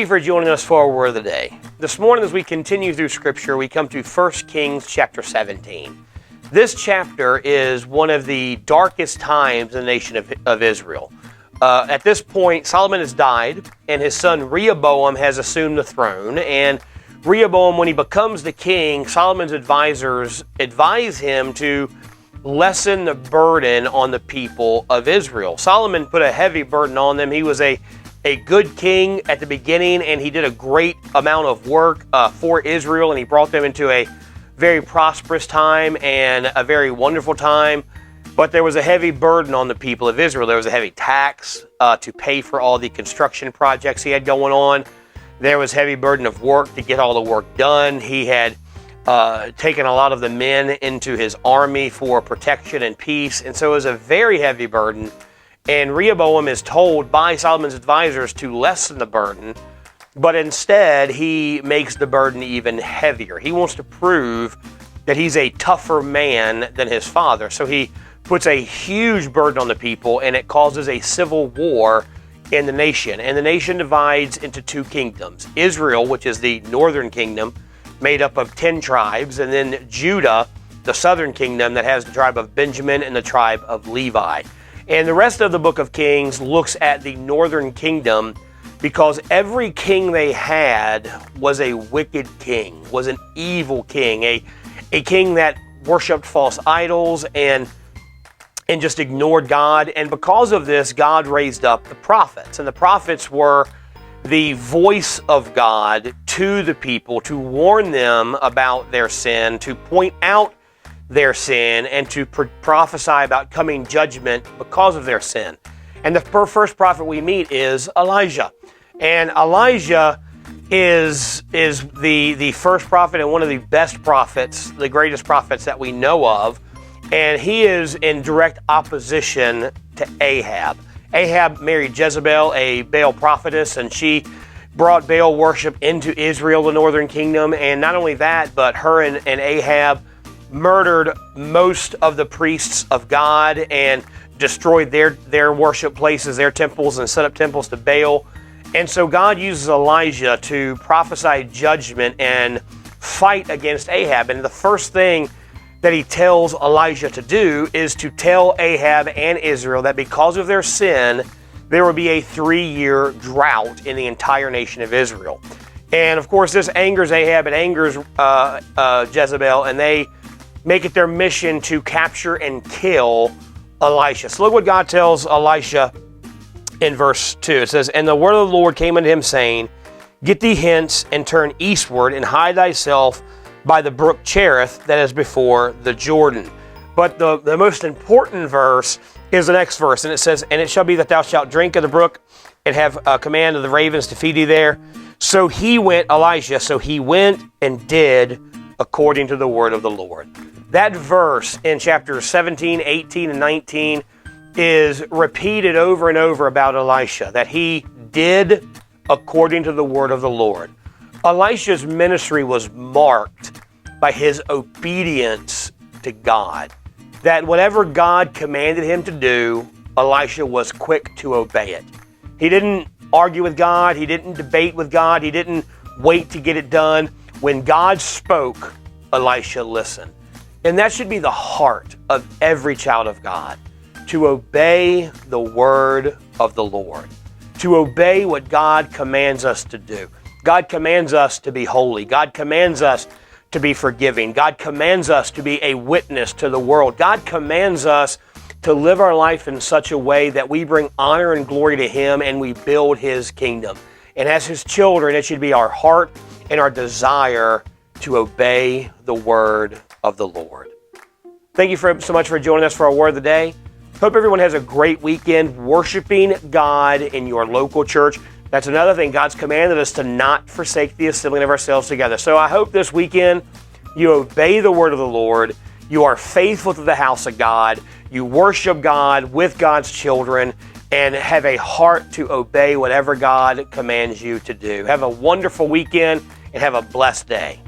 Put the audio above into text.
you for joining us for our Word of the Day. This morning, as we continue through Scripture, we come to 1 Kings chapter 17. This chapter is one of the darkest times in the nation of Israel. At this point, Solomon has died, and his son Rehoboam has assumed the throne. And Rehoboam, when he becomes the king, Solomon's advisors advise him to lessen the burden on the people of Israel. Solomon put a heavy burden on them. He was a good king at the beginning, and he did a great amount of work for Israel, and he brought them into a very prosperous time and a very wonderful time. But there was a heavy burden on the people of Israel. There was a heavy tax to pay for all the construction projects he had going on. There was heavy burden of work to get all the work done. He had taken a lot of the men into his army for protection and peace, and so it was a very heavy burden. And Rehoboam is told by Solomon's advisors to lessen the burden, but instead he makes the burden even heavier. He wants to prove that he's a tougher man than his father. So he puts a huge burden on the people, and it causes a civil war in the nation. And the nation divides into two kingdoms. Israel, which is the northern kingdom, made up of 10 tribes, and then Judah, the southern kingdom, that has the tribe of Benjamin and the tribe of Levi. And the rest of the book of Kings looks at the northern kingdom because every king they had was a wicked king, was an evil king, a king that worshiped false idols and just ignored God. And because of this, God raised up the prophets. And the prophets were the voice of God to the people to warn them about their sin, to point out their sin, and to prophesy about coming judgment because of their sin. And the first prophet we meet is Elijah. And Elijah is the first prophet and one of the best prophets, the greatest prophets that we know of. And he is in direct opposition to Ahab. Ahab married Jezebel, a Baal prophetess, and she brought Baal worship into Israel, the northern kingdom. And not only that, but her and Ahab murdered most of the priests of God and destroyed their worship places, their temples, and set up temples to Baal. And so God uses Elijah to prophesy judgment and fight against Ahab. And the first thing that he tells Elijah to do is to tell Ahab and Israel that because of their sin, there will be a 3-year drought in the entire nation of Israel. And of course, this angers Ahab, it angers Jezebel, and they make it their mission to capture and kill Elisha. So look what God tells Elisha in verse 2. It says, "And the word of the Lord came unto him, saying, Get thee hence, and turn eastward, and hide thyself by the brook Cherith that is before the Jordan." But the most important verse is the next verse, and it says, "And it shall be that thou shalt drink of the brook, and have command of the ravens to feed thee there." So he went, Elisha, and did according to the word of the Lord. That verse in chapters 17, 18, and 19 is repeated over and over about Elisha, that he did according to the word of the Lord. Elisha's ministry was marked by his obedience to God, that whatever God commanded him to do, Elisha was quick to obey it. He didn't argue with God. He didn't debate with God. He didn't wait to get it done. When God spoke, Elisha listened. And that should be the heart of every child of God, to obey the word of the Lord, to obey what God commands us to do. God commands us to be holy. God commands us to be forgiving. God commands us to be a witness to the world. God commands us to live our life in such a way that we bring honor and glory to Him and we build His kingdom. And as His children, it should be our heart and our desire to obey the word of the Lord. Thank you so much for joining us for our Word of the Day. Hope everyone has a great weekend worshiping God in your local church. That's another thing. God's commanded us to not forsake the assembling of ourselves together. So I hope this weekend you obey the word of the Lord. You are faithful to the house of God. You worship God with God's children and have a heart to obey whatever God commands you to do. Have a wonderful weekend and have a blessed day.